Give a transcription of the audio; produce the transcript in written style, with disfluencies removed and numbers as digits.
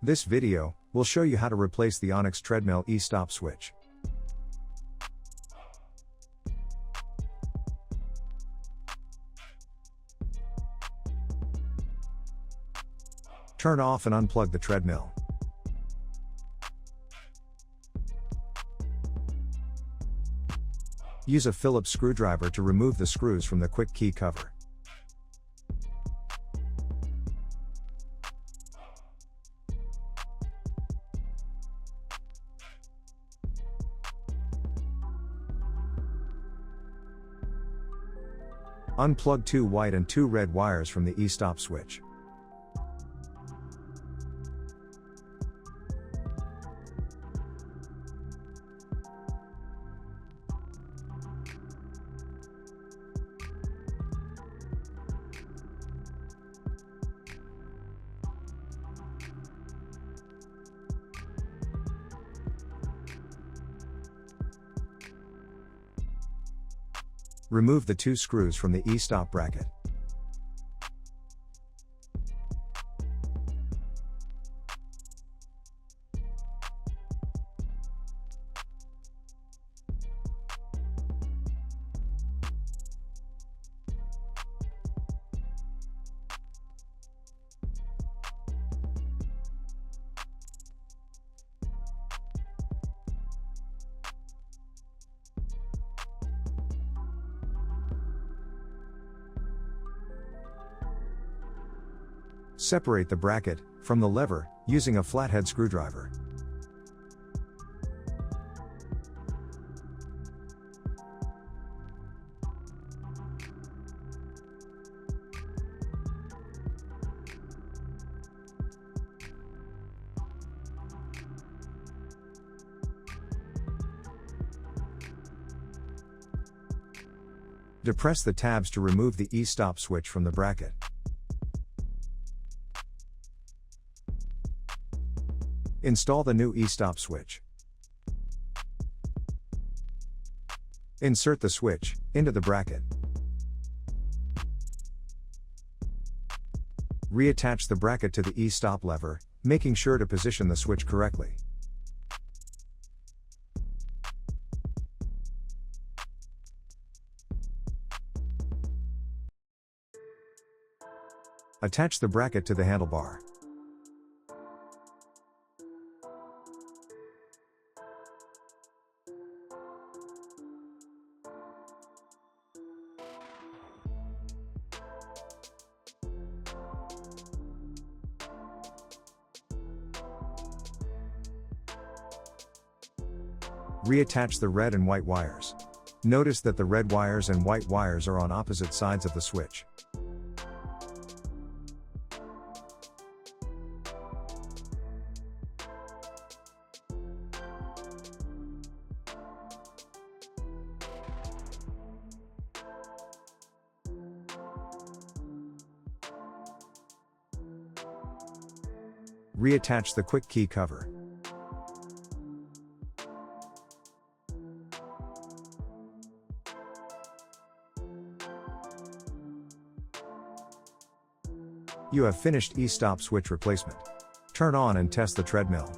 This video will show you how to replace the Onyx Treadmill e-stop switch. Turn off and unplug the treadmill. Use a Phillips screwdriver to remove the screws from the quick key cover. Unplug 2 white and 2 red wires from the e-stop switch. Remove the 2 screws from the e-stop bracket. Separate the bracket from the lever using a flathead screwdriver. Depress the tabs to remove the e-stop switch from the bracket. Install the new e-stop switch. Insert the switch into the bracket. Reattach the bracket to the e-stop lever, making sure to position the switch correctly. Attach the bracket to the handlebar. Reattach the red and white wires. Notice that the red wires and white wires are on opposite sides of the switch. Reattach the quick key cover. You have finished e-stop switch replacement. Turn on and test the treadmill.